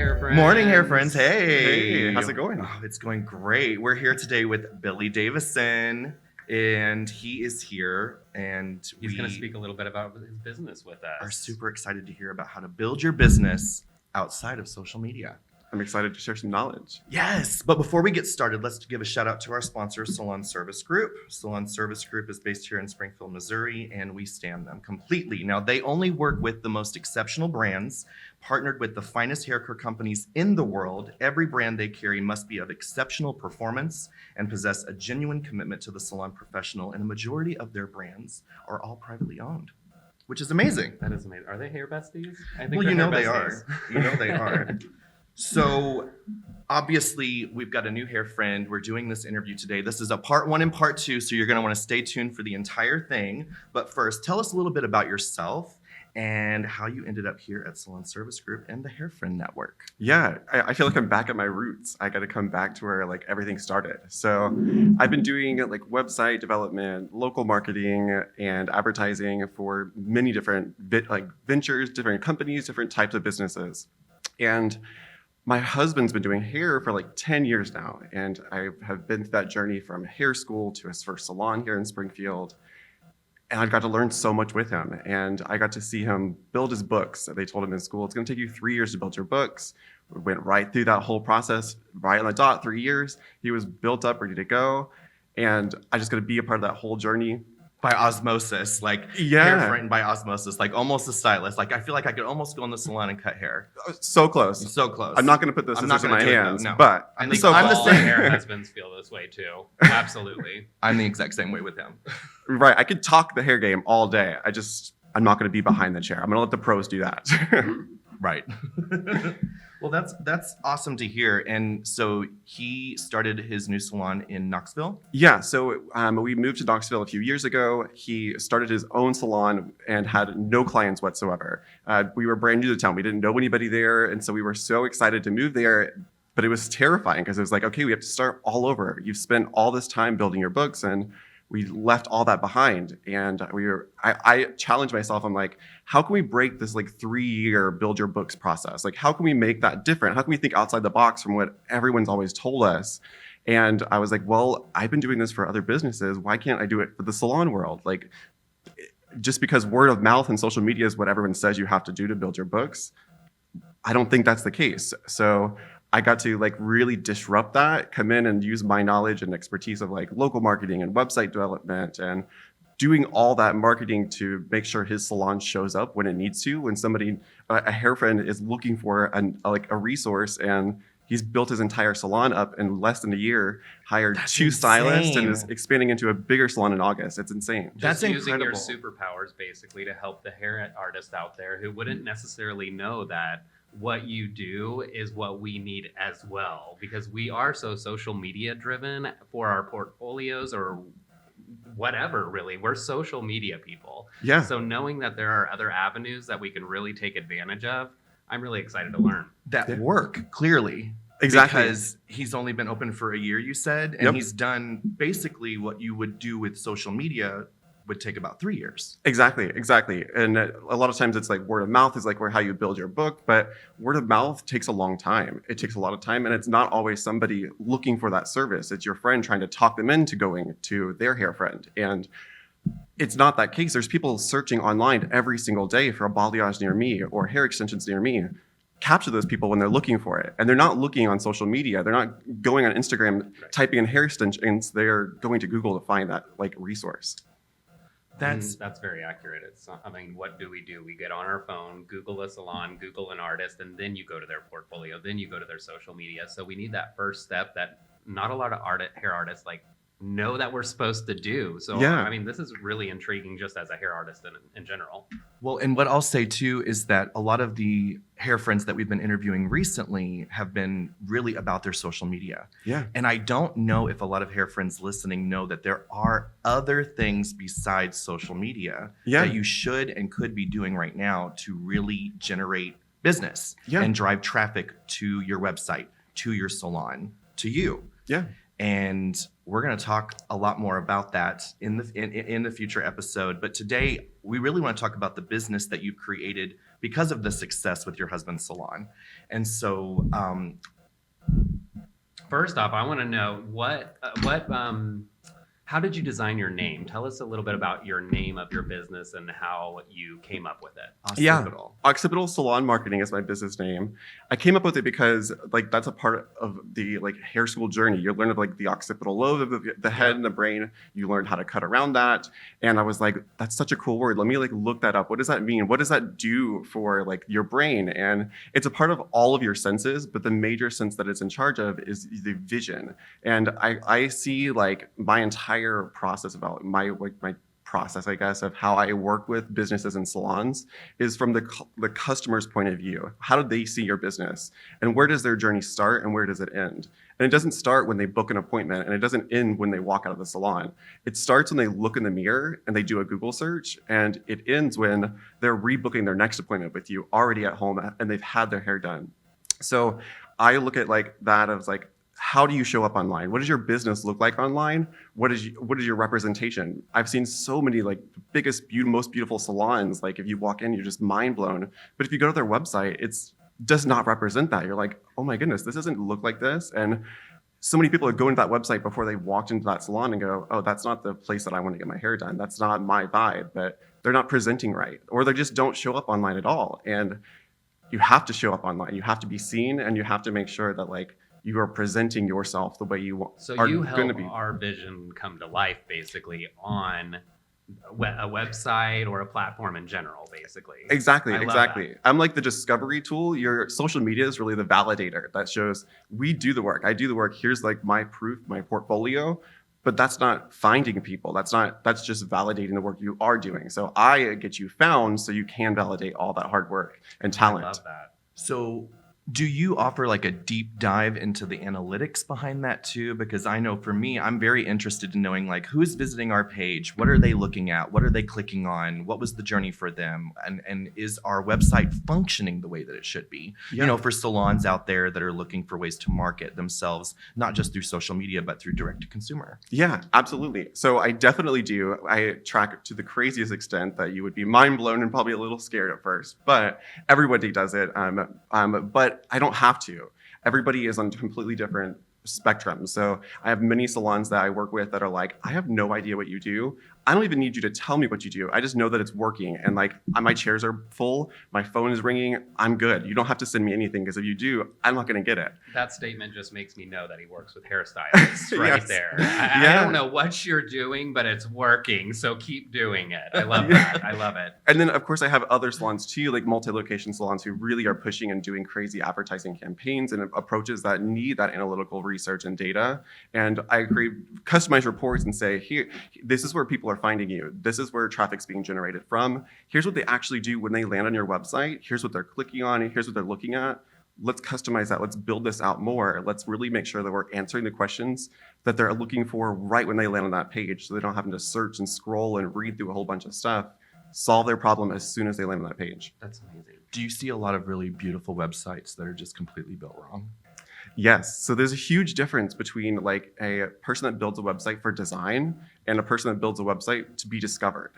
hair friends. Morning, hair friends. Hey. Hey, how's it going? Oh, it's going great. We're here today with Billy Davison, and he is here, and He's going to speak a little bit about his business with us. are super excited to hear about how to build your business outside of social media. I'm excited to share some knowledge. Yes, but before we get started, let's give a shout out to our sponsor, Salon Service Group. Salon Service Group is based here in Springfield, Missouri, and we stand them completely. Now, they only work with the most exceptional brands, partnered with the finest hair care companies in the world. Every brand they carry must be of exceptional performance and possess a genuine commitment to the salon professional, and a majority of their brands are all privately owned, which is amazing. That is amazing. Are they hair besties? I think Well, they're you know hair they are. besties. You know they are. So obviously we've got a new hair friend. We're doing this interview today. This is a part 1 and part 2, so you're going to want to stay tuned for the entire thing. But first, tell us a little bit about yourself and how you ended up here at Salon Service Group and the Hair Friend Network. Yeah, I feel like I'm back at my roots. I got to come back to where like everything started. So I've been doing like website development, local marketing, and advertising for many different ventures, different companies, different types of businesses. And my husband's been doing hair for like 10 years now, and I have been through that journey from hair school to his first salon here in Springfield. And I got to learn so much with him, and I got to see him build his books. They told him in school, it's going to take you 3 years to build your books. We went right through that whole process, right on the dot, 3 years. He was built up, ready to go, and I just got to be a part of that whole journey. By osmosis, like Yeah. hair friend by osmosis, like almost a stylist. Like I feel like I could almost go in the salon and cut hair. So close. So close. I'm not going to put the I'm not scissors in gonna my do it, hands, no. but I think so I'm the all close. same. hair husbands feel this way too. Absolutely. I'm the exact same way with him. Right, I could talk the hair game all day. I'm not going to be behind the chair. I'm going to let the pros do that. Right. Well, that's awesome to hear. And so he started his new salon in Knoxville. Yeah, so we moved to Knoxville a few years ago. He started his own salon and had no clients whatsoever. We were brand new to town. We didn't know anybody there. And so we were so excited to move there. But it was terrifying because it was like, okay, we have to start all over. You've spent all this time building your books, and we left all that behind. And I challenged myself. I'm like, how can we break this like 3-year build your books process? Like, how can we make that different? How can we think outside the box from what everyone's always told us? And I was like, well, I've been doing this for other businesses. Why can't I do it for the salon world? Like, just because word of mouth and social media is what everyone says you have to do to build your books, I don't think that's the case. So I got to like really disrupt that, come in and use my knowledge and expertise of like local marketing and website development and doing all that marketing to make sure his salon shows up when it needs to. When somebody, a hair friend is looking for a resource, and he's built his entire salon up in less than a year, hired That's 2 stylists, and is insane. expanding into a bigger salon in August. It's insane. That's Just using your incredible. superpowers basically to help the hair artist out there who wouldn't necessarily know that what you do is what we need as well, because we are so social media driven for our portfolios or whatever. Really, we're social media people. Yeah. So knowing that there are other avenues that we can really take advantage of, I'm really excited to learn. That Yeah. work, clearly. Exactly. Because he's only been open for a year, you said, and Yep. he's done basically what you would do with social media would take about 3 years. Exactly. And a lot of times it's like word of mouth is like how you build your book, but word of mouth takes a long time. It takes a lot of time, and it's not always somebody looking for that service. It's your friend trying to talk them into going to their hair friend. And it's not that case. There's people searching online every single day for a balayage near me or hair extensions near me. Capture those people when they're looking for it. And they're not looking on social media. They're not going on Instagram, typing in hair extensions. They're going to Google to find that like resource. That's very accurate. What do? We get on our phone, Google a salon, Google an artist, and then you go to their portfolio, then you go to their social media. So we need that first step that not a lot of hair artists like know that we're supposed to do. So Yeah. I mean, this is really intriguing just as a hair artist in general. Well, and what I'll say too is that a lot of the hair friends that we've been interviewing recently have been really about their social media. Yeah. And I don't know if a lot of hair friends listening know that there are other things besides social media Yeah. that you should and could be doing right now to really generate business Yeah. and drive traffic to your website, to your salon, to you. Yeah. And we're going to talk a lot more about that in the future episode. But today, we really want to talk about the business that you've created because of the success with your husband's salon. And so, First off, I want to know how did you design your name? Tell us a little bit about your name of your business and how you came up with it. Yeah. Occipital. Occipital Salon Marketing is my business name. I came up with it because like that's a part of the like hair school journey. You learn of like the occipital lobe of the head and the brain. You learn how to cut around that. And I was like, that's such a cool word. Let me like look that up. What does that mean? What does that do for like your brain? And it's a part of all of your senses, but the major sense that it's in charge of is the vision. And I see like my entire process about my process, I guess, of how I work with businesses and salons is from the customer's point of view. How do they see your business? And where does their journey start and where does it end? And it doesn't start when they book an appointment and it doesn't end when they walk out of the salon. It starts when they look in the mirror and they do a Google search, and it ends when they're rebooking their next appointment with you already at home and they've had their hair done. So I look at like that as like, how do you show up online? What does your business look like online? What is your representation? I've seen so many like most beautiful salons. Like if you walk in, you're just mind blown. But if you go to their website, it's does not represent that. You're like, oh my goodness, this doesn't look like this. And so many people go into that website before they walked into that salon and go, oh, that's not the place that I want to get my hair done. That's not my vibe. But they're not presenting right, or they just don't show up online at all. And you have to show up online. You have to be seen, and you have to make sure that like you are presenting yourself the way you want. So you help our vision come to life basically on a website or a platform in general, basically. Exactly. I love Exactly. I'm like the discovery tool. Your social media is really the validator that shows we do the work. I do the work. Here's like my proof, my portfolio. But that's not finding people. That's just validating the work you are doing. So I get you found so you can validate all that hard work and talent. I love that. So do you offer like a deep dive into the analytics behind that too? Because I know for me, I'm very interested in knowing like who's visiting our page, what are they looking at, what are they clicking on, what was the journey for them, and is our website functioning the way that it should be? Yeah. You know, for salons out there that are looking for ways to market themselves, not just through social media, but through direct to consumer. Yeah, absolutely. So I definitely do. I track it to the craziest extent that you would be mind blown and probably a little scared at first, but everybody does it. But I don't have to. Everybody is on completely different spectrums. So I have many salons that I work with that are like, I have no idea what you do. I don't even need you to tell me what you do. I just know that it's working. And like my chairs are full, my phone is ringing, I'm good. You don't have to send me anything, because if you do, I'm not going to get it. That statement just makes me know that he works with hairstylists right Yes. there. I don't know what you're doing, but it's working. So keep doing it. I love that. I love it. And then, of course, I have other salons too, like multi-location salons who really are pushing and doing crazy advertising campaigns and approaches that need that analytical research and data. And I create customized reports and say, here, this is where people are finding you. This is where traffic's being generated from. Here's what they actually do when they land on your website. Here's what they're clicking on, and here's what they're looking at. Let's customize that. Let's build this out more. Let's really make sure that we're answering the questions that they're looking for right when they land on that page, so they don't have to search and scroll and read through a whole bunch of stuff. Solve their problem as soon as they land on that page. That's amazing. Do you see a lot of really beautiful websites that are just completely built wrong? Yes. So there's a huge difference between like a person that builds a website for design and a person that builds a website to be discovered.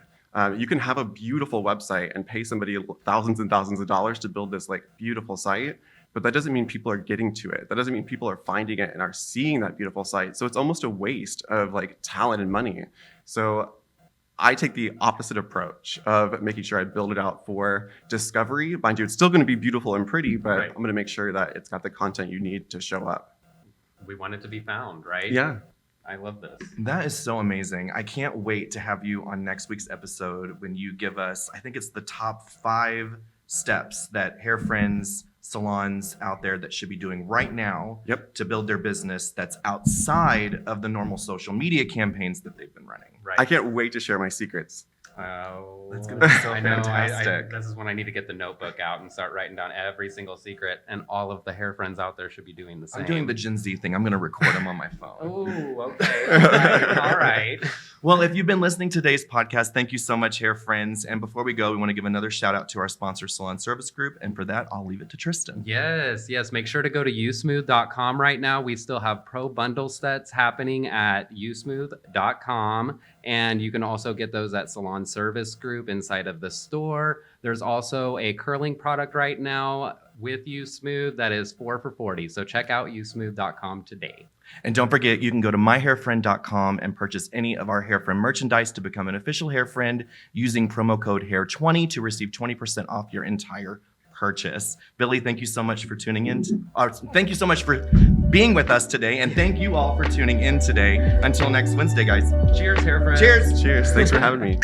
You can have a beautiful website and pay somebody thousands and thousands of dollars to build this like beautiful site, but that doesn't mean people are getting to it. That doesn't mean people are finding it and are seeing that beautiful site. So it's almost a waste of like talent and money. So I take the opposite approach of making sure I build it out for discovery. Mind you, it's still going to be beautiful and pretty, but Right. I'm going to make sure that it's got the content you need to show up. We want it to be found, right? Yeah. I love this. That is so amazing. I can't wait to have you on next week's episode when you give us, I think it's the top 5 steps that hair friends, salons out there that should be doing right now Yep. to build their business that's outside of the normal social media campaigns that they've been running. Right. I can't wait to share my secrets. Oh, That's gonna be so I know. fantastic. This is when I need to get the notebook out and start writing down every single secret, and all of the hair friends out there should be doing the same. I'm doing the Gen Z thing. I'm going to record them on my phone. Oh, okay. All right. All right. Well, if you've been listening to today's podcast, thank you so much, hair friends. And before we go, we want to give another shout out to our sponsor, Salon Service Group. And for that, I'll leave it to Tristan. Yes. Make sure to go to usmooth.com right now. We still have pro bundle sets happening at usmooth.com. And you can also get those at Salon Service Group inside of the store. There's also a curling product right now with USmooth that is 4 for $40. So check out usmooth.com today. And don't forget, you can go to myhairfriend.com and purchase any of our Hair Friend merchandise to become an official hair friend using promo code HAIR20 to receive 20% off your entire purchase. Billy, thank you so much for tuning in. Thank you so much for being with us today. And thank you all for tuning in today. Until next Wednesday, guys. Cheers, hair friends. Cheers. Cheers. Thanks for having me.